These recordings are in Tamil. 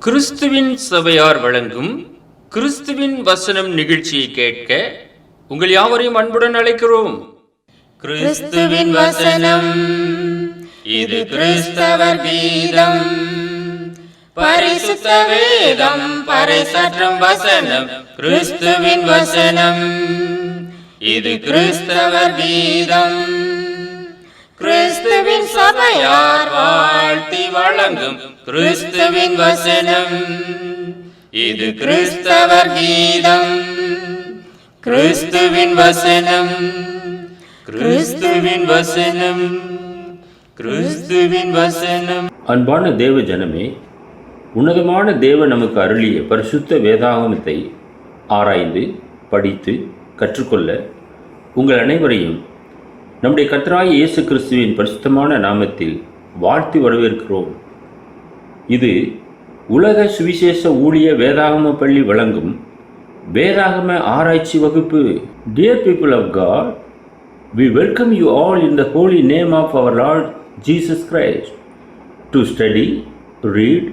கிறிஸ்துவின் சபையார் வழங்கும் கிறிஸ்துவின் வசனம் நிகழ்ச்சியை கேட்க உங்கள் யாவரையும் அன்புடன் அழைக்கிறோம். கிறிஸ்துவின் வசனம் இது கிறிஸ்தவர் கீதம், பரிசுத்த வேதம் பறைசாற்றும் வசனம். கிறிஸ்துவின் வசனம் இது கிறிஸ்தவர் கீதம், கிறிஸ்துவின் சபையார் வாழ்த்தி வழங்கும் கிறிஸ்துவின் வசனம் இது கிறிஸ்தவர் கீதம். கிறிஸ்துவின் வசனம், கிறிஸ்துவின் வசனம், கிறிஸ்துவின் வசனம். அன்பான தேவ ஜனமே, உன்னதமான தேவ நமக்கு அருளிய பரிசுத்த வேதாகமத்தை ஆராய்ந்து படித்து கற்றுக்கொள்ள உங்கள் அனைவரையும் நம்முடைய கர்த்தராகிய இயேசு கிறிஸ்துவின் பரிசுத்தமான நாமத்தில் வாழ்த்தி வரவேற்கிறோம். இது உலக சுவிசேஷ ஊழிய வேதாகம பள்ளி வழங்கும் வேதாகம ஆராய்ச்சி வகுப்பு. Dear people of God, we welcome you all in the holy name of our Lord Jesus Christ to study, read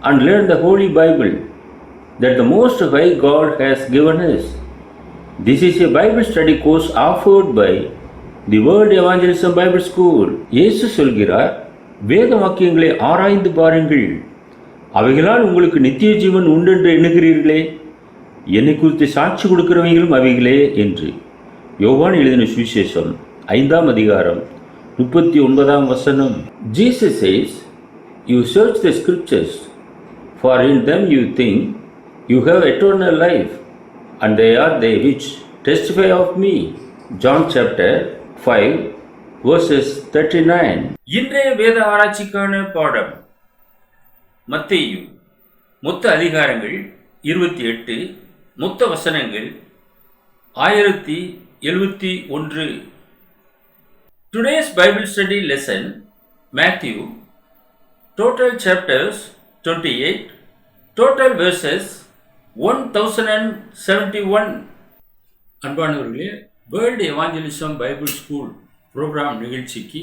and learn the Holy Bible that the Most High God has given us. This is a Bible study course offered by the World Evangelism Bible School. இயேசு சொல்கிறார், வேத வாக்கியங்களை ஆராய்ந்து பாருங்கள், அவைகளால் உங்களுக்கு நித்திய ஜீவன் உண்டென்று எண்ணுகிறீர்களே, என்னை குறித்து சாட்சி கொடுக்கிறவங்களும் அவைகளே என்று. யோவான் எழுதின சுவிசேஷம் 5ஆம் அதிகாரம் 39ஆம் வசனம். Jesus says, you search the scriptures, for in them you think you have eternal life, and they are they which testify of me. John chapter 5 verses 39. இன்றைய வேத ஆராய்ச்சிக்கான பாடம் மத்தேயு. மொத்த அதிகாரங்கள் 28, மொத்த வசனங்கள் 1071. Today's Bible study lesson, Matthew, total chapters 28, total verses 1071. அன்பானவர்களே, world evangelism Bible school programme நிகழ்ச்சிக்கு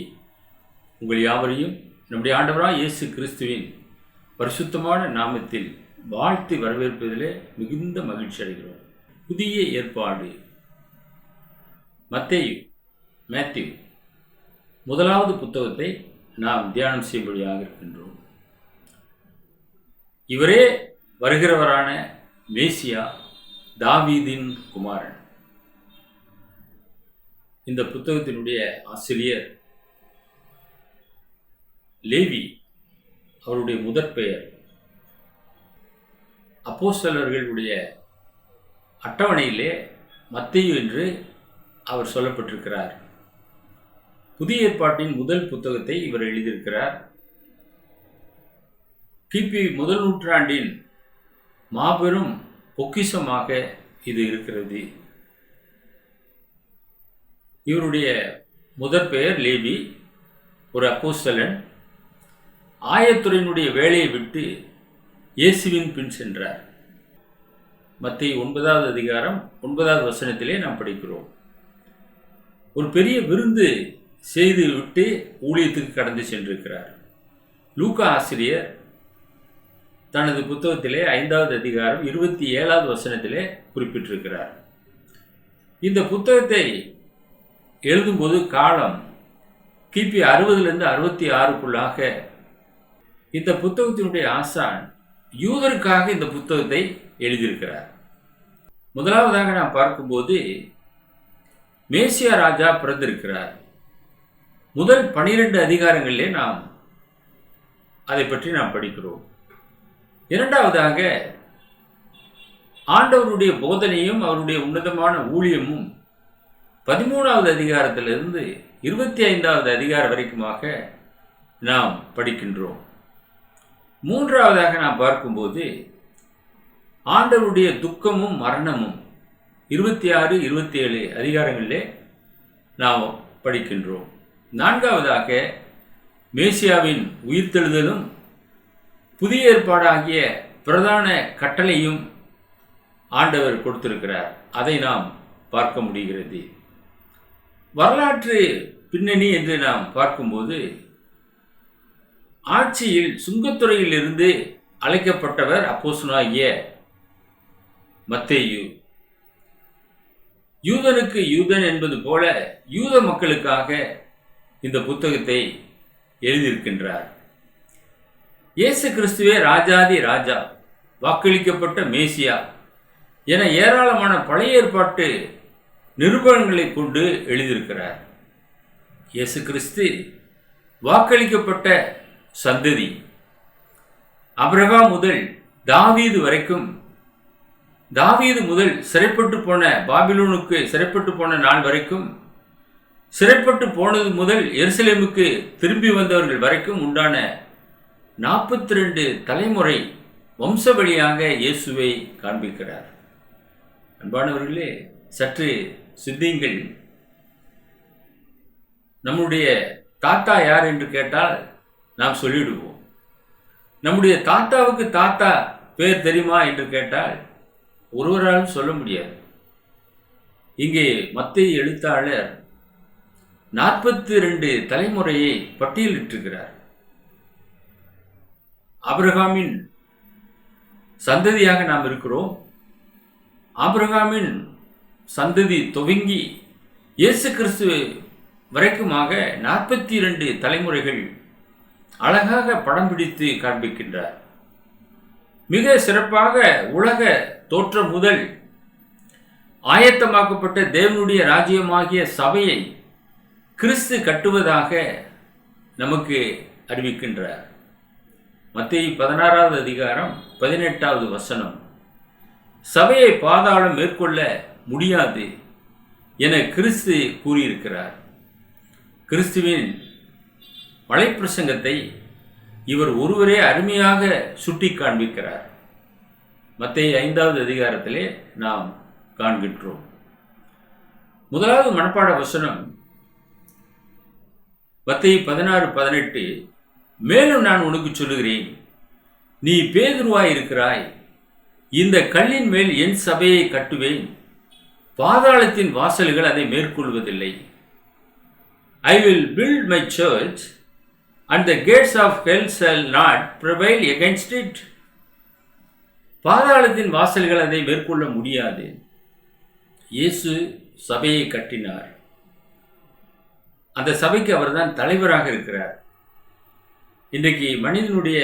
உங்கள் யாவரையும் நம்முடைய ஆண்டவராக இயேசு கிறிஸ்துவின் பரிசுத்தமான நாமத்தில் வாழ்த்தி வரவேற்பதிலே மிகுந்த மகிழ்ச்சி அடைகிறோம். புதிய ஏற்பாடு மேத்யூ முதலாவது புத்தகத்தை நாம் தியானம் செய்யும்படியாக இருக்கின்றோம். இவரே வருகிறவரான மேசியா, தாவீதின் குமாரன். இந்த புத்தகத்தினுடைய ஆசிரியர் லேவி. அவருடைய முதற் பெயர். அப்போஸ்தலர்களுடைய அட்டவணையிலே மத்தேயு என்று அவர் சொல்லப்பட்டிருக்கிறார். புதிய ஏற்பாட்டின் முதல் புத்தகத்தை இவர் எழுதியிருக்கிறார். கிபி முதல் நூற்றாண்டின் மாபெரும் பொக்கிஷமாக இது இருக்கிறது. இவருடைய முதற் பெயர் லேவி, ஒரு அப்போஸ்தலன். ஆயத்துறையினுடைய வேலையை விட்டு இயேசுவின் பின் சென்றார். மத்தேயு 9ஆவது அதிகாரம் 9ஆவது வசனத்திலே நாம் படிக்கிறோம். ஒரு பெரிய விருந்து செய்து விட்டு ஊழியத்துக்கு கடந்து சென்றிருக்கிறார். லூக்கா ஆசிரியர் தனது புத்தகத்திலே 5ஆவது அதிகாரம் 27ஆவது வசனத்திலே குறிப்பிட்டிருக்கிறார். இந்த புத்தகத்தை எழுதும்போது காலம் கிபி 60லிருந்து 66க்குள்ளாக இந்த புத்தகத்தினுடைய ஆசான் யூதருக்காக இந்த புத்தகத்தை எழுதியிருக்கிறார். முதலாவதாக நாம் பார்க்கும்போது மேசியா ராஜா பிறந்திருக்கிறார். முதல் 12 அதிகாரங்களிலே நாம் அதை பற்றி நாம் படிக்கிறோம். இரண்டாவதாக ஆண்டவருடைய போதனையும் அவருடைய உன்னதமான ஊழியமும் 13வது அதிகாரத்திலிருந்து 25வது அதிகாரம் வரைக்குமாக நாம் படிக்கின்றோம். மூன்றாவதாக நாம் பார்க்கும்போது ஆண்டவருடைய துக்கமும் மரணமும் 26, 27 அதிகாரங்களிலே நாம் படிக்கின்றோம். நான்காவதாக மேசியாவின் உயிர்த்தெழுதலும் புதிய ஏற்பாடாகிய பிரதான கட்டளையும் ஆண்டவர் கொடுத்திருக்கிறார். அதை நாம் பார்க்க முடிகிறது. வரலாற்று பின்னணி என்று நாம் பார்க்கும்போது ஆட்சியில் சுங்கத்துறையில் இருந்து அழைக்கப்பட்டவர் அப்போஸ்தலனாகிய மத்தேயு. யூதனுக்கு யூதன் என்பது போல யூத மக்களுக்காக இந்த புத்தகத்தை எழுதியிருக்கின்றார். இயேசு கிறிஸ்துவே ராஜாதி ராஜா, வாக்களிக்கப்பட்ட மேசியா என ஏராளமான பழைய ஏற்பாட்டு நிருபணங்களை கொண்டு எழுதியிருக்கிறார். இயேசு கிறிஸ்து வாக்களிக்கப்பட்ட சந்ததி. ஆபிரகாம் முதல் தாவீது வரைக்கும், தாவீது முதல் சிறைப்பட்டு போன பாபிலோனுக்கு சிறைப்பட்டு போன நாள் வரைக்கும், சிறைப்பட்டு போனது முதல் எருசலேமுக்கு திரும்பி வந்தவர்கள் வரைக்கும் உண்டான 42 தலைமுறை வம்ச வழியாக இயேசுவை காண்பிக்கிறார். அன்பானவர்களே, சற்று சிந்தியுங்கள். நம்முடைய தாத்தா யார் என்று கேட்டால் நாம் சொல்லிவிடுவோம். நம்முடைய தாத்தாவுக்கு தாத்தா பேர் தெரியுமா என்று கேட்டால் ஒருவராலும் சொல்ல முடியாது. இங்கே மத்தேயு எழுத்தாளர் 42 தலைமுறையை பட்டியலிட்டிருக்கிறார். ஆபிரகாமின் சந்ததியாக நாம் இருக்கிறோம். ஆபிரகாமின் சந்ததி துவங்கி இயேசு கிறிஸ்து வரைக்குமாக 42 தலைமுறைகள் அழகாக படம் பிடித்து காண்பிக்கின்றார். மிக சிறப்பாக உலக தோற்றம் முதல் ஆயத்தமாக்கப்பட்ட தேவனுடைய ராஜ்யமாகிய சபையை கிறிஸ்து கட்டுவதாக நமக்கு அறிவிக்கின்றார். மத்தேயு 16வது அதிகாரம் 18வது வசனம், சபையை பாதாளம் மேற்கொள்ள முடியாது என கிறிஸ்து கூறியிருக்கிறார். கிறிஸ்துவின் மலைப்பிரசங்கத்தை இவர் ஒருவரே அருமையாக சுட்டி காண்பிக்கிறார். மத்தேயு 5வது அதிகாரத்திலே நாம் காண்கின்றோம். முதலாவது மனப்பாட வசனம் மத்தேயு 16:18, மேலும் நான் உனக்கு சொல்லுகிறேன், நீ பேதுருவாய் இருக்கிறாய், இந்த கல்லின் மேல் என் சபையை கட்டுவேன், பாதாளத்தின் வாசல்கள் அதை மேற்கொள்வதில்லை. I will build my church and the gates of hell shall not prevail against it. பாதாளத்தின் வாசல்கள் அதை மேற்கொள்ள முடியாது. இயேசு சபையை கட்டினார். அந்த சபைக்கு அவர்தான் தலைவராக இருக்கிறார். இன்றைக்கு மனிதனுடைய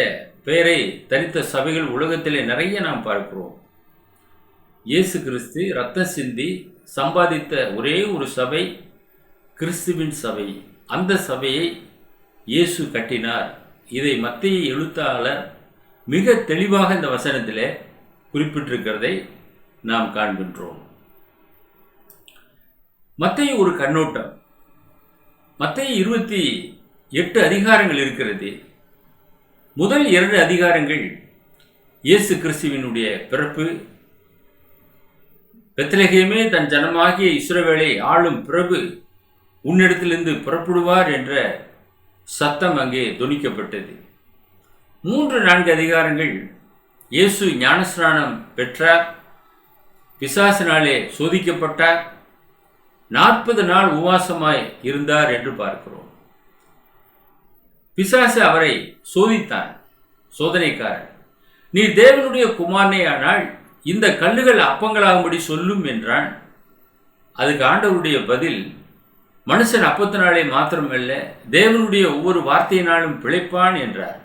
பெயரை தரித்த சபைகள் உலகத்திலே நிறைய நாம் பார்க்கிறோம். இயேசு கிறிஸ்து ரத்தம் சிந்தி சம்பாதித்த ஒரே ஒரு சபை கிறிஸ்துவின் சபை. அந்த சபையை இயேசு கட்டினார். இதை மத்தேயு எழுத்தாளர் மிக தெளிவாக இந்த வசனத்திலே குறிப்பிட்டிருக்கிறதை நாம் காண்கின்றோம். மத்தேயு ஒரு கண்ணோட்டம். மத்தேயு 28 அதிகாரங்கள் இருக்கிறது. முதல் 2 அதிகாரங்கள் இயேசு கிறிஸ்துவினுடைய பிறப்பு, பெத்லகேமே தன் ஜனமாகிய இஸ்ரவேலை ஆளும் பிரபு உன்னிடத்திலிருந்து புறப்படுவார் என்ற சத்தம் அங்கே தொனிக்கப்பட்டது. 3-4 அதிகாரங்கள் இயேசு ஞானஸ்நானம் பெற்றார், பிசாசினாலே சோதிக்கப்பட்டார், 40 நாள் உபவாசமாய் இருந்தார் என்று பார்க்கிறோம். பிசாசு அவரை சோதித்தான், சோதனைக்காரன். நீ தேவனுடைய குமாரனே ஆனால் இந்த கல்லுகள் அப்பங்களாகும்படி சொல்லும் என்றான். அதுக்கு ஆண்டவருடைய பதில், மனுஷன் அப்பத்தினாலே மாத்திரமல்ல தேவனுடைய ஒவ்வொரு வார்த்தையினாலும் பிழைப்பான் என்றார்.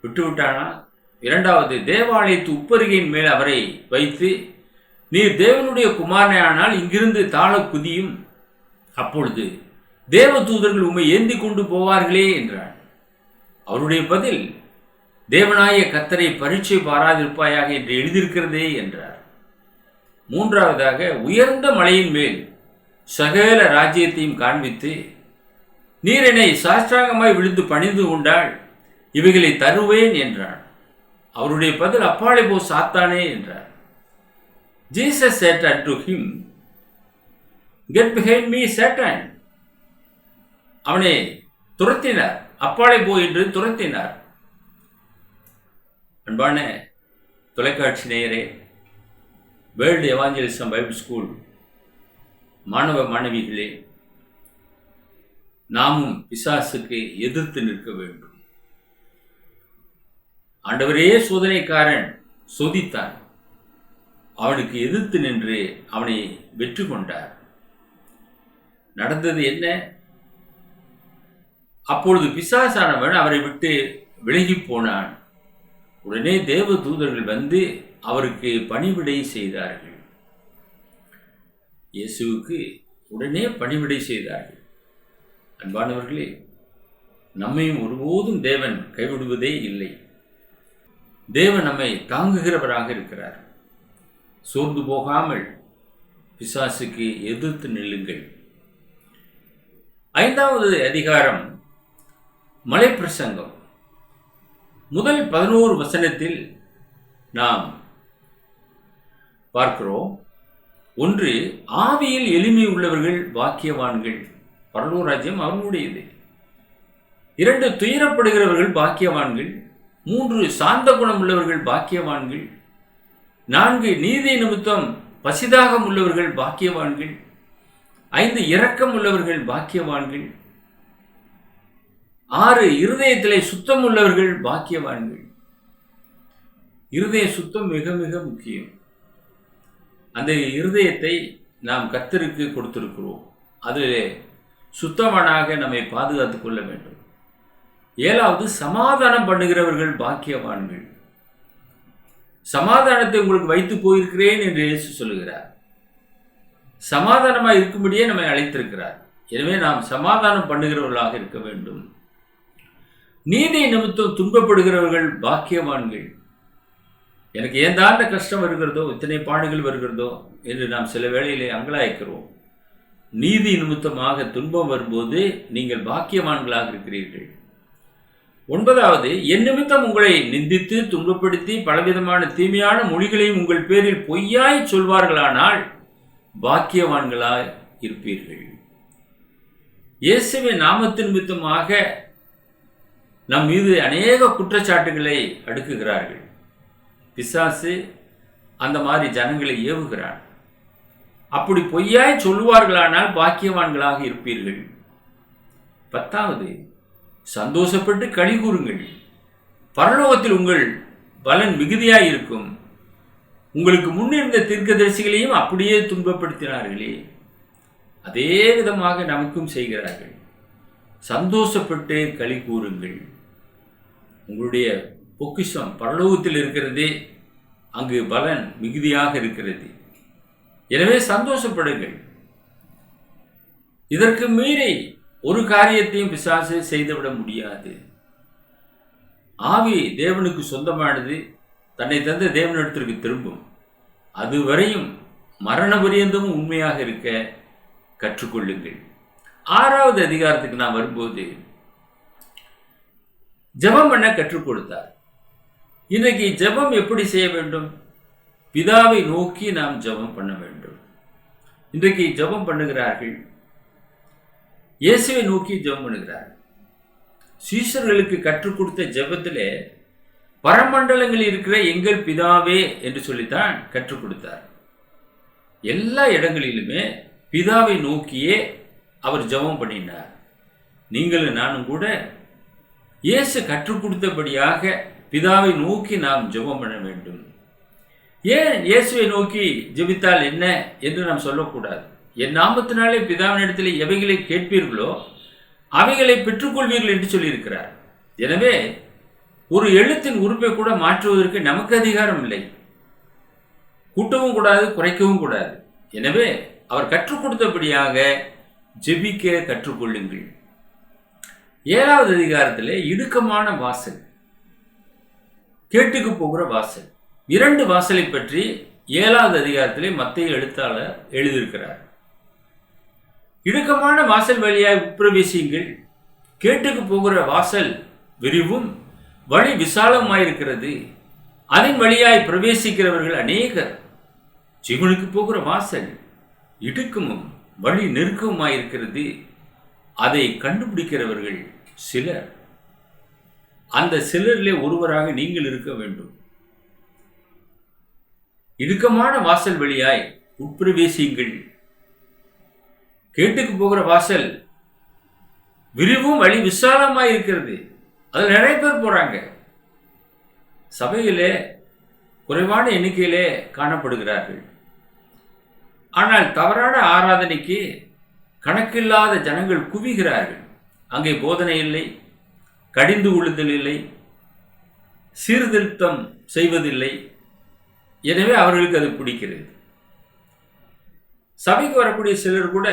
விட்டுவிட்டானா? 2வது, தேவாலயத்து உப்பருகையின் மேல் அவரை வைத்து, நீர் தேவனுடைய குமாரனே ஆனால் இங்கிருந்து தாழ குதியும், அப்பொழுது தேவ தூதர்கள் உம்மை ஏந்தி கொண்டு போவார்களே என்றார். அவருடைய பதில், தேவனாய கர்த்தரை பரீட்சை பாராதிருப்பாயாக என்று எழுதியிருக்கிறதே என்றார். 3வதாக, உயர்ந்த மலையின் மேல் சகல ராஜ்யத்தையும் காண்பித்து, நீர் என்னை சாஷ்டாங்கமாய் விழுந்து பணிந்து கொண்டால் இவைகளை தருவேன் என்றார். அவருடைய பதில், அப்பாலே போ சாத்தானே என்றார். Jesus said unto him, Get behind me, Satan. அவனை துரத்தினார், அப்பாலே போ என்று துரத்தினார். அன்பான தொலைக்காட்சி நேயரே, வேர்ல்டு எவாஞ்சலிசம் பைபிள் ஸ்கூல் மாணவ மாணவிகளே, நாமும் பிசாசுக்கு எதிர்த்து நிற்க வேண்டும். ஆண்டவரே சோதனைக்காரன் சோதித்தான். அவனுக்கு எதிர்த்து நின்று அவனை வெற்றி கொண்டார். நடந்தது என்ன? அப்பொழுது பிசாசானவன் அவரை விட்டு விலகி போனான். உடனே தேவ தூதர்கள் வந்து அவருக்கு பணிவிடை செய்தார்கள். இயேசுவுக்கு உடனே பணிவிடை செய்தார்கள். அன்பானவர்களே, நம்மையும் ஒருபோதும் தேவன் கைவிடுவதே இல்லை. தேவன் நம்மை தாங்குகிறவராக இருக்கிறார். சோர்ந்து போகாமல் பிசாசுக்கு எதிர்த்து நில்லுங்கள். 5வது அதிகாரம் மலை பிரசங்கம். முதல் 11 வசனத்தில் நாம் பார்க்கிறோம். 1, ஆவியில் எளிமை உள்ளவர்கள் பாக்கியவான்கள், பரலோக ராஜ்யம் அவர்களுடையது. 2, துயரப்படுகிறவர்கள் பாக்கியவான்கள். 3, சாந்த குணம் உள்ளவர்கள் பாக்கியவான்கள். 4, நீதி நிமித்தம் பசிதாகம் உள்ளவர்கள் பாக்கியவான்கள். 5, இரக்கம் உள்ளவர்கள் பாக்கியவான்கள். 6, இருதயத்திலே சுத்தம் உள்ளவர்கள் பாக்கியவான்கள். இருதய சுத்தம் மிக மிக முக்கியம். அந்த இருதயத்தை நாம் கர்த்தருக்கு கொடுத்திருக்கிறோம். அதிலே சுத்தமானாக நம்மை பாதுகாத்துக் கொள்ள வேண்டும். 7வது, சமாதானம் பண்ணுகிறவர்கள் பாக்கியவான்கள். சமாதானத்தை உங்களுக்கு வைத்து போயிருக்கிறேன் என்று இயேசு சொல்லுகிறார். சமாதானமாக இருக்கும்படியே நம்மை அழைத்திருக்கிறார். எனவே நாம் சமாதானம் பண்ணுகிறவர்களாக இருக்க வேண்டும். நீதி நிமித்தம் துன்பப்படுகிறவர்கள் பாக்கியவான்கள். எனக்கு ஏன் தான் கஷ்டம் வருகிறதோ, இத்தனை பாடுகள் வருகிறதோ என்று நாம் சில வேளையிலே அங்கலாய்க்கிறோம். நீதி நிமித்தமாக துன்பம் வரும்போது நீங்கள் பாக்கியவான்களாக இருக்கிறீர்கள். 9வது, என் நிமித்தம் உங்களை நிந்தித்து துன்பப்படுத்தி பலவிதமான தீமையான மொழிகளையும் உங்கள் பேரில் பொய்யாய் சொல்வார்களானால் பாக்கியவான்களாய் இருப்பீர்கள். இயேசுவின் நாமத்தின் நிமித்தமாக நம் மீது அநேக குற்றச்சாட்டுகளை அடுக்குகிறார்கள். பிசாசு அந்த மாதிரி ஜனங்களை ஏவுகிறான். அப்படி பொய்யாய் சொல்லுவார்களானால் பாக்கியவான்களாக இருப்பீர்கள். 10வது, சந்தோஷப்பட்டு களி கூறுங்கள், பரலோகத்தில் உங்கள் பலன் மிகுதியாய் இருக்கும். உங்களுக்கு முன்னிருந்த தீர்க்கதரிசிகளையும் அப்படியே துன்பப்படுத்தினார்களே, அதே விதமாக நமக்கும் செய்கிறார்கள். சந்தோஷப்பட்டு களி கூறுங்கள். உங்களுடைய பொக்கிஷம் பரலோகத்தில் இருக்கிறதே, அங்கு பலன் மிகுதியாக இருக்கிறது. எனவே சந்தோஷப்படுங்கள். இதற்கு மீறி ஒரு காரியத்தையும் பிசாசு செய்துவிட முடியாது. ஆவி தேவனுக்கு சொந்தமானது, தன்னை தந்த தேவனிடத்திற்கு திரும்பும். அதுவரையும் மரண பரியந்தமும் உண்மையாக இருக்க கற்றுக்கொள்ளுங்கள். 6வது அதிகாரத்துக்கு நான் வரும்போது ஜெபம் பண்ண கற்றுக் கொடுத்தார். இன்றைக்கு ஜெபம் எப்படி செய்ய வேண்டும்? பிதாவை நோக்கி நாம் ஜெபம் பண்ண வேண்டும். இன்றைக்கு ஜெபம் பண்ணுகிறார்கள், இயேசுவை நோக்கி ஜெபம் பண்ணுகிறார்கள். சீஷர்களுக்கு கற்றுக் கொடுத்த ஜெபத்திலே பரமண்டலங்களில் இருக்கிற எங்கள் பிதாவே என்று சொல்லித்தான் கற்றுக் கொடுத்தார். எல்லா இடங்களிலுமே பிதாவை நோக்கியே அவர் ஜெபம் பண்ணினார். நீங்களும் நானும் கூட இயேசு கற்றுக் கொடுத்தபடியாக பிதாவை நோக்கி நாம் ஜெபம் பண்ண வேண்டும். ஏன் இயேசுவை நோக்கி ஜெபித்தால் என்ன என்று நாம் சொல்லக்கூடாது? என் நாமத்தினாலே பிதாவினிடத்தில் எவைகளை கேட்பீர்களோ அவைகளை பெற்றுக்கொள்வீர்கள் என்று சொல்லியிருக்கிறார். எனவே ஒரு எழுத்தின் உறுப்பை கூட மாற்றுவதற்கு நமக்கு அதிகாரம் இல்லை. கூட்டவும் கூடாது, குறைக்கவும் கூடாது. எனவே அவர் கற்றுக் கொடுத்தபடியாக ஜெபிக்க கற்றுக்கொள்ளுங்கள். 7வது அதிகாரத்திலே இடுக்கமான வாசல், கேட்டுக்கு போகிற வாசல். 2 வாசலை பற்றி 7வது அதிகாரத்திலே மத்தேயு எழுத்தாளர் எழுதியிருக்கிறார். இடுக்கமான வாசல் வழியாய் உட்பிரவேசியுங்கள். கேட்டுக்கு போகிற வாசல் விரிவும் வழி விசாலமாயிருக்கிறது, அதன் வழியாய் பிரவேசிக்கிறவர்கள் அநேகர். ஜீவனுக்கு போகிற வாசல் இடுக்கமும் வழி நெருக்கமாயிருக்கிறது, அதை கண்டுபிடிக்கிறவர்கள் சிலர். அந்த சிலரிலே ஒருவராக நீங்கள் இருக்க வேண்டும். இடுக்கமான வாசல் வழியாய் உட்பிரவேசியுங்கள். கேட்டுக்கு போகிற வாசல் விரிவும் வழி விசாலமாய் இருக்கிறது, அதில் நிறைய பேர் போறாங்க. சபையிலே குறைவான எண்ணிக்கையிலே காணப்படுகிறார்கள். ஆனால் தவறான ஆராதனைக்கு கணக்கில்லாத ஜனங்கள் குவிகிறார்கள். அங்கே போதனை இல்லை, கடிந்து கொள்ளுதல் இல்லை, சீர்திருத்தம் செய்வதில்லை. எனவே அவர்களுக்கு அது பிடிக்கிறது. சபைக்கு வரக்கூடிய சிலர் கூட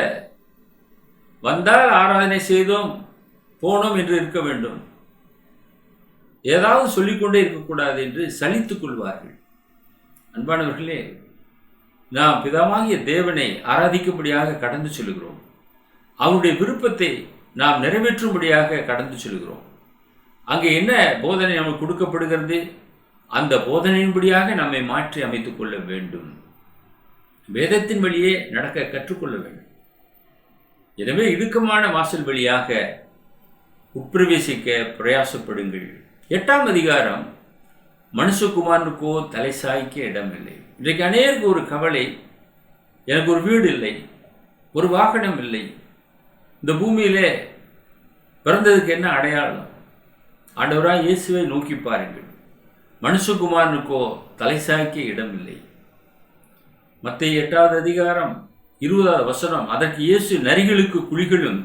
வந்தால் ஆராதனை செய்தோம் போனோம் என்று இருக்க வேண்டும், ஏதாவது சொல்லிக்கொண்டே இருக்கக்கூடாது என்று சலித்துக் கொள்வார்கள். அன்பானவர்களே, நாம் பிதாவாகிய தேவனை ஆராதிக்கும்படியாக கடந்து செல்கிறோம். அவருடைய விருப்பத்தை நாம் நிறைவேற்றும்படியாக கடந்து செல்கிறோம். அங்கே என்ன போதனை நமக்கு கொடுக்கப்படுகிறது, அந்த போதனையின்படியாக நம்மை மாற்றி அமைத்துக் கொள்ள வேண்டும். வேதத்தின் வழியே நடக்க கற்றுக்கொள்ள வேண்டும். எனவே இடுக்கமான வாசல் வழியாக உட்பிரவேசிக்க பிரயாசப்படுங்கள். 8ஆம் அதிகாரம், மனுஷகுமாரனுக்கோ தலை சாய்க்க இடமில்லை. இன்றைக்கு அநேருக்கு ஒரு கவலை, எனக்கு ஒரு வீடு இல்லை, ஒரு வாகனம் இல்லை, இந்த பூமியிலே பிறந்ததுக்கு என்ன அடையாளம்? ஆண்டவராய் இயேசுவை நோக்கி பாருங்கள். மனுஷகுமாரனுக்கோ தலை சாய்க்க இடமில்லை. மத்தேயு 8வது அதிகாரம் 20வது வசனம், அதற்கு இயேசு, நரிகளுக்கு குழிகளும்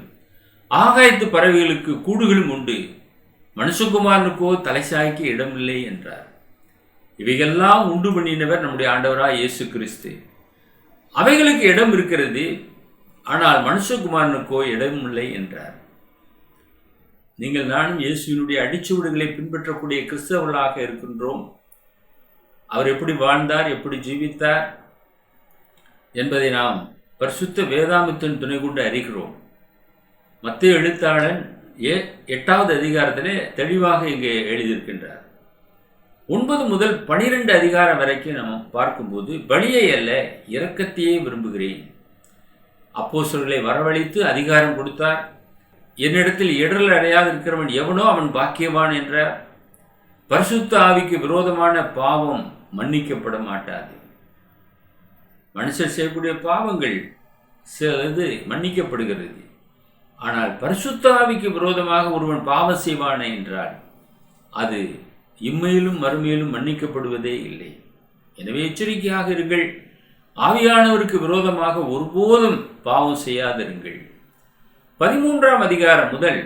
ஆகாயத்து பறவைகளுக்கு கூடுகளும் உண்டு, மனுஷகுமாரனுக்கோ தலை சாய்க்க இடமில்லை என்றார். இவைகள்லாம் உண்டு பண்ணினவர் நம்முடைய ஆண்டவராய் இயேசு கிறிஸ்து. அவைகளுக்கு இடம் இருக்கிறது, ஆனால் மனுஷகுமாரனுக்கோ இடமில்லை என்றார். நீங்கள் நானும் இயேசுவினுடைய அடிச்சுவடுகளை பின்பற்றக்கூடிய கிறிஸ்தவர்களாக இருக்கின்றோம். அவர் எப்படி வாழ்ந்தார், எப்படி ஜீவித்தார் என்பதை நாம் பரிசுத்த வேதாகமத்தின் துணை கொண்டு அறிகிறோம். மத்தேயு எழுத்தாளன் 8வது அதிகாரத்திலே தெளிவாக இங்கே எழுதியிருக்கின்றார். 9 முதல் 12 அதிகாரம் வரைக்கும் நாம் பார்க்கும்போது, பலியை அல்ல இரக்கத்தையே விரும்புகிறேன். அப்போஸ்தலர்களை வரவழைத்து அதிகாரம் கொடுத்தார். என்னிடத்தில் இடரல் அடையாது இருக்கிறவன் எவனோ அவன் பாக்கியவான் என்றார். பரிசுத்த ஆவிக்கு விரோதமான பாவம் மன்னிக்கப்பட மாட்டாது. மனுஷர் செய்யக்கூடிய பாவங்கள் சிலது மன்னிக்கப்படுகிறது. ஆனால் பரிசுத்த ஆவிக்கு விரோதமாக ஒருவன் பாவம் செய்வானே என்றால் அது இம்மையிலும் மறுமையிலும் மன்னிக்கப்படுவதே இல்லை. எனவே எச்சரிக்கையாக இருங்கள். ஆவியானவருக்கு விரோதமாக ஒருபோதும் பாவம் செய்யாதிருங்கள். 13ஆம் அதிகாரம் முதல்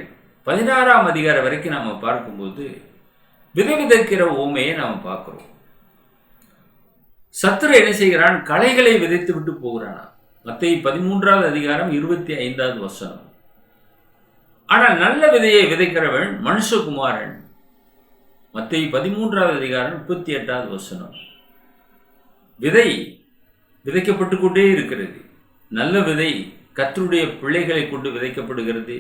16ஆம் அதிகாரம் வரைக்கும் நாம் பார்க்கும்போது விதை விதைக்கிற ஓமையை நாம் பார்க்கிறோம். சத்துரு என்ன செய்கிறான்? களைகளை விதைத்து விட்டு போகிறானா. மத்தேயு 13வது அதிகாரம் 25வது வசனம். ஆனால் நல்ல விதையை விதைக்கிறவன் மனுஷகுமாரன். மத்தேயு 13வது அதிகாரம் 38வது வசனம். விதை விதைக்கப்பட்டு கொண்டே இருக்கிறது. நல்ல விதை கர்த்தருடைய பிள்ளைகளை கொண்டு விதைக்கப்படுகிறது.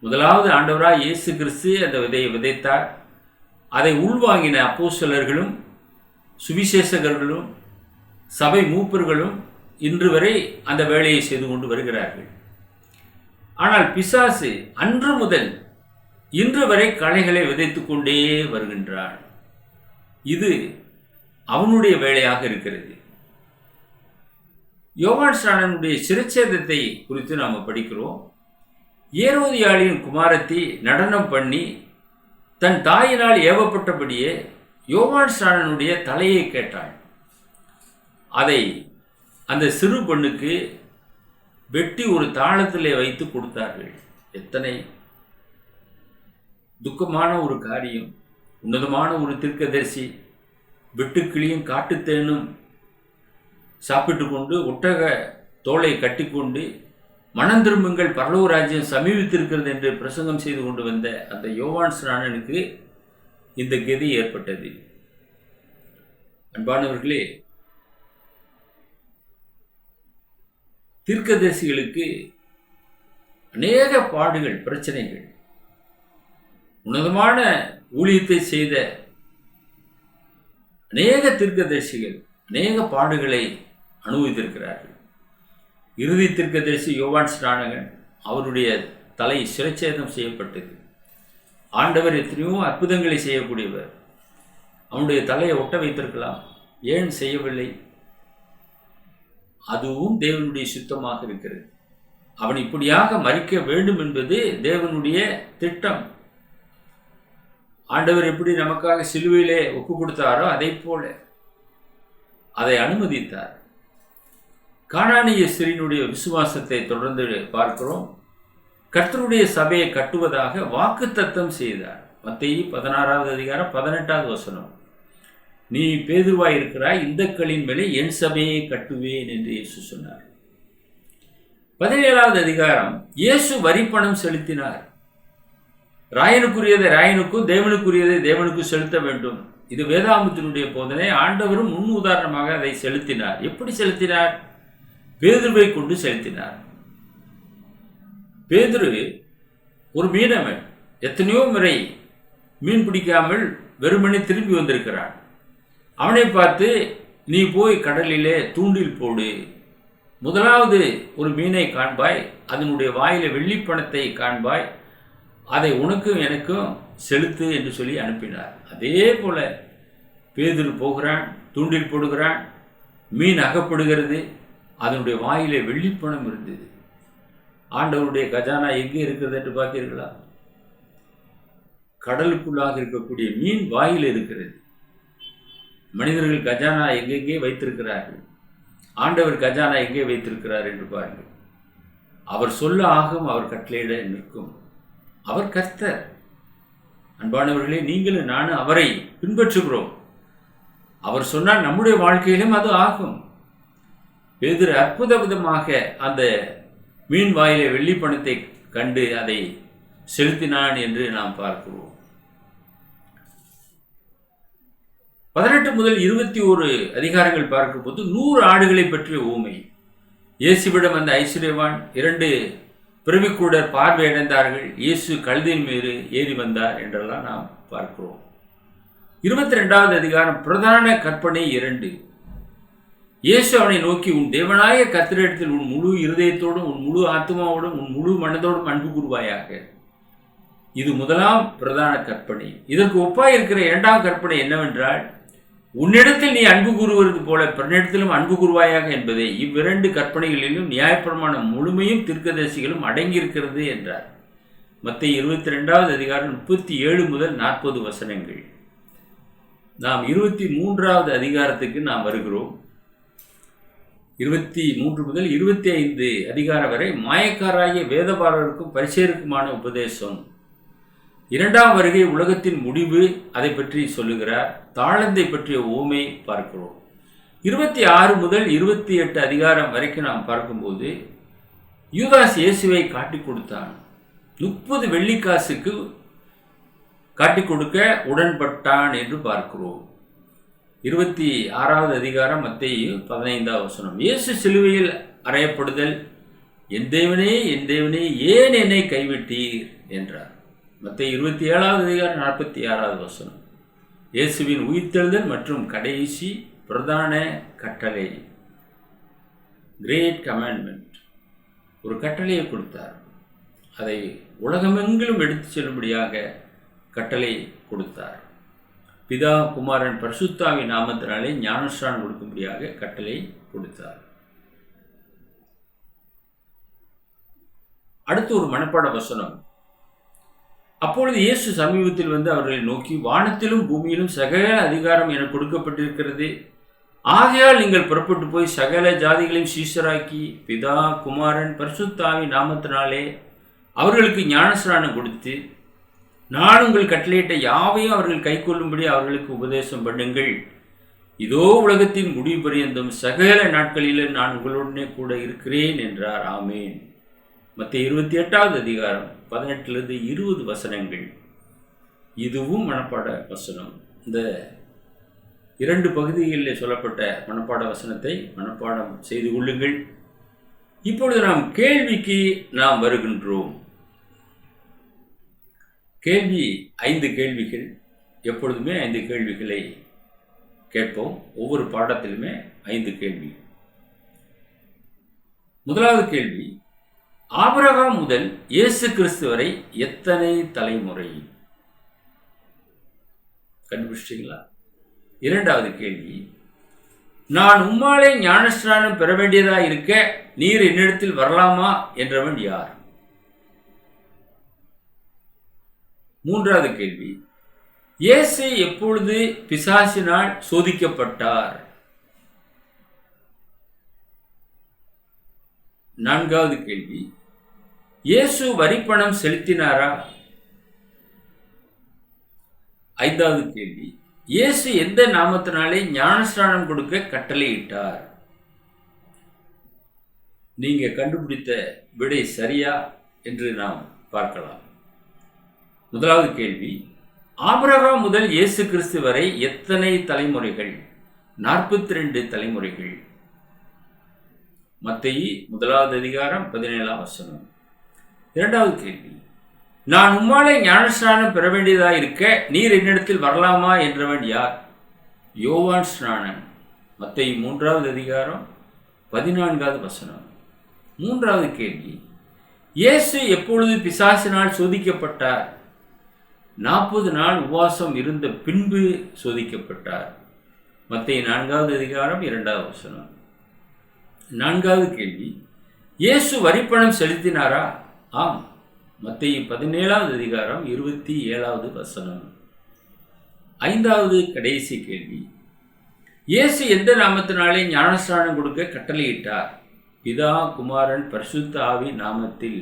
முதலாவது ஆண்டவராய் இயேசு கிறிஸ்து அந்த விதையை விதைத்தார். அதை உள்வாங்கின அப்போஸ்தலர்களும் சுவிசேஷகர்களும் சபை மூப்பர்களும் இன்று வரை அந்த வேலையை செய்து கொண்டு வருகிறார்கள். ஆனால் பிசாசு அன்று முதல் இன்று வரை களைகளை விதைத்து கொண்டே வருகின்றான். இது அவனுடைய வேலையாக இருக்கிறது. யோவான் ஸ்நானனுடைய சிரச்சேதத்தை குறித்து நாம் படிக்கிறோம். ஏரோதியாளின் குமாரத்தி நடனம் பண்ணி தன் தாயினால் ஏவப்பட்டபடியே யோவான் ஸ்நானனுடைய தலையை கேட்டாள். அதை அந்த சிறு பெண்ணுக்கு வெட்டி ஒரு தாளத்திலே வைத்து கொடுத்தார்கள். எத்தனை துக்கமான ஒரு காரியம்! உன்னதமான ஒரு தீர்க்கதரிசி வெட்டுக்கிளியும் காட்டுத்தேனும் சாப்பிட்டு கொண்டு ஒட்டக தோலை கட்டிக்கொண்டு மனம் திரும்புங்கள் பரலோக ராஜ்யம் சமீபித்திருக்கிறது என்று பிரசங்கம் செய்து கொண்டு வந்த அந்த யோவான் ஸ்நானனுக்கு இந்த கதி ஏற்பட்டது. அன்பானவர்களே, தீர்க்கதரிசிகளுக்கு அநேக பாடுகள், பிரச்சனைகள், உன்னதமான ஊழியத்தை செய்த அநேக தீர்க்கதரிசிகள் அநேக பாடுகளை அனுபவித்திருக்கிறார்கள். இறுதி தீர்க்கதரிசி யோவான் ஸ்நானகன், அவருடைய தலை சிரச்சேதம் செய்யப்பட்டது. ஆண்டவர் எத்தனையோ அற்புதங்களை செய்யக்கூடியவர். அவனுடைய தலையை ஒட்ட வைத்திருக்கலாம், ஏன் செய்யவில்லை? அதுவும் தேவனுடைய சுத்தமாக இருக்கிறது. அவன் இப்படியாக மரிக்க வேண்டும் என்பது தேவனுடைய திட்டம். ஆண்டவர் எப்படி நமக்காக சிலுவையிலே ஒப்பு கொடுத்தாரோ அதை போல அதை அனுமதித்தார். கானானிய ஸ்திரீனுடைய விசுவாசத்தை தொடர்ந்து பார்க்கிறோம். கர்த்தருடைய சபையை கட்டுவதாக வாக்குத்தத்தம் செய்தார். மத்தேயு 16வது அதிகாரம் 18வது வசனம். நீ பேதுருவாய் இருக்கிறாய், இந்த கல்லின் மேலே என் சபையை கட்டுவேன் என்று இயேசு சொன்னார். 17வது அதிகாரம் இயேசு வரிப்பணம் செலுத்தினார். ராயனுக்குரியதை ராயனுக்கும் தேவனுக்குரியதை தேவனுக்கும் செலுத்த வேண்டும். இது வேதாகமத்தினுடைய போதனை. ஆண்டவரும் முன் உதாரணமாக அதை செலுத்தினார். எப்படி செலுத்தினார்? பேதுருவை கொண்டு செலுத்தினார். பேதுரு ஒரு மீனவன். எத்தனையோ முறை மீன் பிடிக்காமல் வெறுமனே திரும்பி வந்திருக்கிறான். அவனை பார்த்து நீ போய் கடலிலே தூண்டில் போடு, முதலாவது ஒரு மீனை காண்பாய், அதனுடைய வாயில வெள்ளிப்பணத்தை காண்பாய், அதை உனக்கும் எனக்கும் செலுத்து என்று சொல்லி அனுப்பினார். அதே போல பேதுரு போகிறான், தூண்டில் போடுகிறான், மீன் அகப்படுகிறது, அதனுடைய வாயிலே வெள்ளிப்பணம் இருந்தது. ஆண்டவருடைய கஜானா எங்கே இருக்கிறது என்று பார்த்தீர்களா? கடலுக்குள்ளாக இருக்கக்கூடிய மீன் வாயில் இருக்கிறது. மனிதர்கள் கஜானா எங்கெங்கே வைத்திருக்கிறார்கள், ஆண்டவர் கஜானா எங்கே வைத்திருக்கிறார் என்று பாருங்கள். அவர் சொல்ல ஆகும், அவர் கட்டளையிட நிற்கும். அவர் கர்த்தர். அன்பானவர்களே, நீங்களும் நானும் அவரை பின்பற்றுகிறோம். அவர் சொன்னால் நம்முடைய வாழ்க்கையிலும் அது ஆகும். பேதுரு அற்புத விதமாக அந்த மீன் வாயிலே வெள்ளி பணத்தை கண்டு அதை செலுத்தினான் என்று நாம் பார்க்கிறோம். 18 முதல் 21 அதிகாரங்கள் பார்க்கும்போது 100 ஆடுகளை பற்றிய ஊமை. இயேசுவிடம் வந்த ஐஸ்வர்யவான் 2 பிறவிக்கூடர் பார்வையடைந்தார்கள். இயேசு கழுதையின் மீது ஏறி வந்தார் என்றெல்லாம் நாம் பார்க்கிறோம். 22வது அதிகாரம் பிரதான கற்பனை 2. இயேசு அவனை நோக்கி, உன் தேவனாய கர்த்தரிடத்தில் உன் முழு இருதயத்தோடும் உன் முழு ஆத்மாவோடும் உன் முழு மனதோடும் அன்பு கூறுவாயாக. இது முதலாம் பிரதான கற்பனை. இதற்கு ஒப்பாய் இருக்கிற 2ஆம் கற்பனை என்னவென்றால், உன்னிடத்தில் நீ அன்பு கூறுவது போல பிறனிடத்திலும் அன்பு கூறுவாயாக என்பதே. இவ்விரண்டு கற்பனைகளிலும் நியாயப்பிரமாணம் முழுமையும் தீர்க்கதரிசிகளும் அடங்கியிருக்கிறது என்றார். மத்தேயு 22வது அதிகாரம் 37 முதல் 40 வசனங்கள். நாம் 23வது அதிகாரத்துக்கு நாம் வருகிறோம். 23 முதல் 25 அதிகாரம் வரை மாயக்காராகிய வேதபாரருக்கும் பரிசேயருக்குமான உபதேசம். 2ஆம் வருகை, உலகத்தின் முடிவு, அதை பற்றி சொல்லுகிறார். தாளந்தை பற்றிய ஓமை பார்க்கிறோம். 26 முதல் 28 அதிகாரம் வரைக்கும் நாம் பார்க்கும்போது யூதாஸ் இயேசுவை காட்டிக் கொடுத்தான். 30 வெள்ளிக்காசுக்கு காட்டிக் கொடுக்க உடன்பட்டான் என்று பார்க்கிறோம். 26வது அதிகாரம் மத்தேயு 15வது வசனம். இயேசு சிலுவையில் அறையப்படுதல். என் தேவனே என் தேவனே ஏன் என்னை கைவிட்டீர் என்றார். மத்தேயு 27வது அதிகாரம் 46வது வசனம். இயேசுவின் உயிர்த்தெழுதல் மற்றும் கடைசி பிரதான கட்டளை, கிரேட் கமாண்ட்மெண்ட். ஒரு கட்டளையை கொடுத்தார். அதை உலகமெங்கிலும் எடுத்து செல்லும்படியாக கட்டளை கொடுத்தார். பிதா குமாரன் பரிசுத்தாவின் நாமத்தினாலே ஞானஸ்நானம் கொடுக்கும்படியாக கட்டளை கொடுத்தார். அடுத்து ஒரு மனப்பாட வசனம். அப்பொழுது இயேசு சமீபத்தில் வந்து அவர்களை நோக்கி, வானத்திலும் பூமியிலும் சகல அதிகாரம் எனக்கு கொடுக்கப்பட்டிருக்கிறது. ஆகையால் நீங்கள் புறப்பட்டு போய் சகல ஜாதிகளையும் சீஷராக்கி பிதா குமாரன் பரிசுத்தாவின் நாமத்தினாலே அவர்களுக்கு ஞானஸ்நானம் கொடுத்து, நான் உங்கள் கட்டளையிட்ட யாவையும் அவர்கள் கை கொள்ளும்படி அவர்களுக்கு உபதேசம் பண்ணுங்கள். இதோ உலகத்தின் முடிவு பரியந்தம் சகல நாட்களிலும் நான் உங்களுடனே கூட இருக்கிறேன் என்றார். ஆமேன். மத்தேயு 28வது அதிகாரம் 18 20 வசனங்கள். இதுவும் மனப்பாட வசனம். இந்த 2 பகுதிகளில் சொல்லப்பட்ட மனப்பாட வசனத்தை மனப்பாடம் செய்து கொள்ளுங்கள். இப்பொழுது நாம் கேள்விக்கு நாம் வருகின்றோம். கேள்வி 5 கேள்விகள். எப்பொழுதுமே 5 கேள்விகளை கேட்போம். ஒவ்வொரு பாடத்திலுமே 5 கேள்வி. முதலாவது கேள்வி, ஆபிரகாம் முதல் இயேசு கிறிஸ்து வரை எத்தனை தலைமுறை? கண்டுபிடிச்சிட்டீங்களா? 2வது கேள்வி, நான் உம்மாலே ஞானஸ்நானம் பெற வேண்டியதா இருக்க நீர் என்னிடத்தில் வரலாமா என்றவன் யார்? 3வது கேள்வி, இயேசு எப்பொழுது பிசாசினால் சோதிக்கப்பட்டார்? 4வது கேள்வி, இயேசு வரிப்பணம் செலுத்தினாரா? 5வது கேள்வி, இயேசு எந்த நாமத்தினாலே ஞானஸ்நானம் கொடுக்க கட்டளையிட்டார்? நீங்க கண்டுபிடித்த விடை சரியா என்று நாம் பார்க்கலாம். 1வது கேள்வி, ஆபிரகாம் முதல் இயேசு கிறிஸ்து வரை எத்தனை தலைமுறைகள்? 42 தலைமுறைகள். மத்தேயு 1வது அதிகாரம் 17ஆம் வசனம். 2வது கேள்வி, நான் உம்மாலே ஞானஸ்நானம் பெற வேண்டியதாக இருக்க நீர் என்னிடத்தில் வரலாமா என்றவன் யார்? யோவான் ஸ்நானன். மத்தேயு 3வது அதிகாரம் 14வது வசனம். 3வது கேள்வி, இயேசு எப்பொழுது பிசாசினால் சோதிக்கப்பட்டார்? 40 நாள் உபவாசம் இருந்த பின்பு சோதிக்கப்பட்டார். மத்தேயு 4வது அதிகாரம் 2வது வசனம். 4வது கேள்வி, இயேசு வரிப்பணம் செலுத்தினாரா? ஆம். மத்தேயு 17வது அதிகாரம் 27வது வசனம். 5வது கடைசி கேள்வி, இயேசு எந்த நாமத்தினாலே ஞானஸ்நானம் கொடுக்க கட்டளையிட்டார்? பிதா, குமாரன், பரிசுத்த ஆவி நாமத்தில்.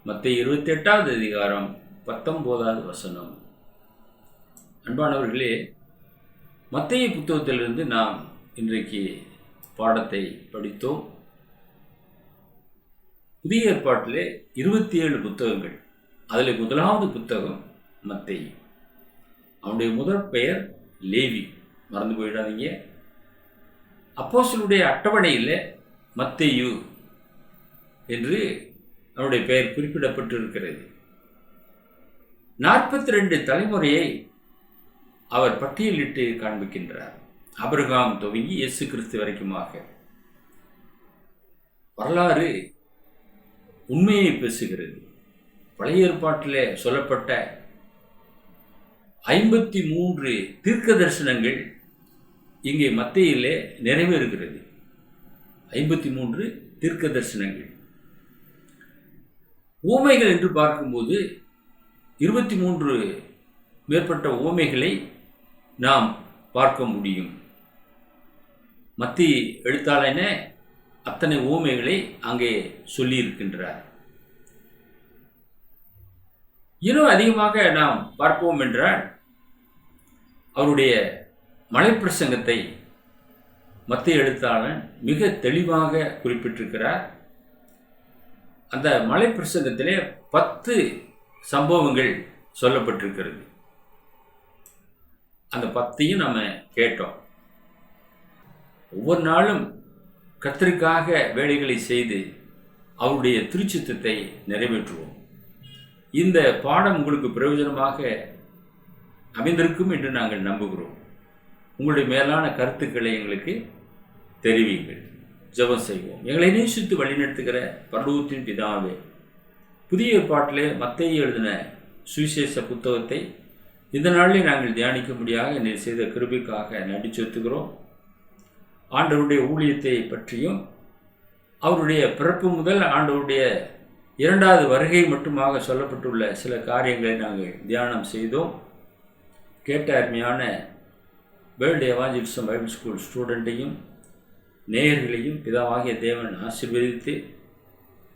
மத்தேயு 28வது அதிகாரம் 19வது வசனம். அன்பானவர்களே, மத்தேயு புத்தகத்திலிருந்து நாம் இன்றைக்கு பாடத்தை படித்தோம். புதிய ஏற்பாட்டிலே 27 புத்தகங்கள். அதில் முதலாவது புத்தகம் மத்தேயு. அவனுடைய முதற் பெயர் லேவி, மறந்து போயிடாதீங்க. அப்போஸ்தலருடைய அட்டவணையில் மத்தேயு என்று அவனுடைய பெயர் குறிப்பிடப்பட்டிருக்கிறது. 42 தலைமுறையை அவர் பட்டியலிட்டு காண்பிக்கின்றார். ஆபிரகாம் துவங்கி இயேசு கிறிஸ்து வரைக்குமாக வரலாறு உண்மையை பேசுகிறது. பழைய ஏற்பாட்டிலே சொல்லப்பட்ட 53 தீர்க்க தரிசனங்கள் இங்கே மத்தேயிலே நிறைவேறுகிறது. 53 தீர்க்க தரிசனங்கள். ஊமைகள் என்று பார்க்கும்போது 23 மேற்பட்ட ஊமைகளை நாம் பார்க்க முடியும். மத்தேயு எழுத்தாளன அத்தனை ஊமைகளை அங்கே சொல்லியிருக்கின்றார். இன்னும் அதிகமாக நாம் பார்ப்போம் என்றால் அவருடைய மலைப்பிரசங்கத்தை மத்தேயு எழுத்தாளன் மிக தெளிவாக குறிப்பிட்டிருக்கிறார். அந்த மலைப்பிரசங்கத்திலே 10 சம்பவங்கள் சொல்லப்பட்டிருக்கிறது. அந்த 10ஐயும் நம்ம கேட்டோம். ஒவ்வொரு நாளும் கர்த்தருக்காக வேலைகளை செய்து அவருடைய திருச்சித்தத்தை நிறைவேற்றுவோம். இந்த பாடம் உங்களுக்கு பிரயோஜனமாக அமைந்திருக்கும் என்று நாங்கள் நம்புகிறோம். உங்களுடைய மேலான கருத்துக்களை எங்களுக்கு தெரிவிங்கள். ஜெபம் செய்வோம். எங்களை நேசித்து வழிநடத்துகிற பரலோகத்தின் பிதாவே, புதிய ஏற்பாட்டிலே மத்தேயு எழுதின சுவிசேஷ புத்தகத்தை இந்த நாளிலே நாங்கள் தியானிக்கும்படியாக என்னை செய்த கிருபைக்காக நன்றி செலுத்துகிறோம். ஆண்டவருடைய ஊழியத்தை பற்றியும் அவருடைய பிறப்பு முதல் ஆண்டவருடைய 2வது வருகை மட்டுமாக சொல்லப்பட்டுள்ள சில காரியங்களை நாங்கள் தியானம் செய்தோம். கேட்ட அருமையான வேர்ல்டு எவாஞ்சலிசம் பைபிள் ஸ்கூல் ஸ்டூடெண்ட்டையும் நேயர்களையும் பிதாவாகிய தேவன் ஆசீர்வதித்து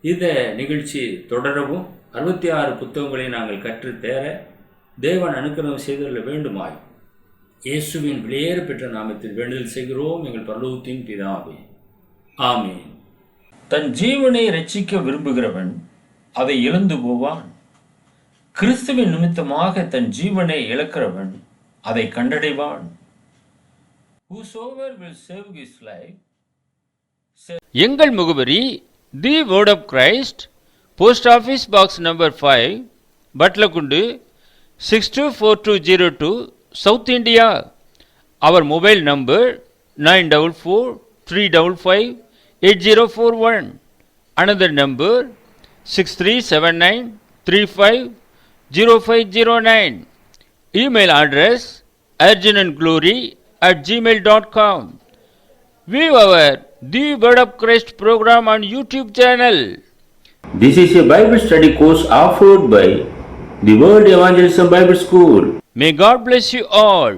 இந்த நிகழ்ச்சி தொடரவும் 66 புத்தகங்களை நாங்கள் கற்று தேர தேவன் அனுக்கிரகம் செய்துள்ள வேண்டுமாய் இயேசுவின் விலையேற பெற்ற நாமத்தில் வேண்டுதல் செய்கிறோம் எங்கள் பரலோகத்தின் பிதாவே, ஆமென். தன் ஜீவனை ரட்சிக்க விரும்புகிறவன் அதை இழந்து போவான். கிறிஸ்துவின் நிமித்தமாக தன் ஜீவனை இழக்கிறவன் அதை கண்டடைவான். Whosoever will save his life. எங்கள் முகவரி the word of Christ, post office box number 5, Batlagundu 624202, South India. Our mobile number 9443558041. Another number 6379350509. Email address urgenandglory@gmail.com. View our The Word of Christ program on YouTube channel. This is a Bible study course offered by the world evangelism Bible school. May God bless you all.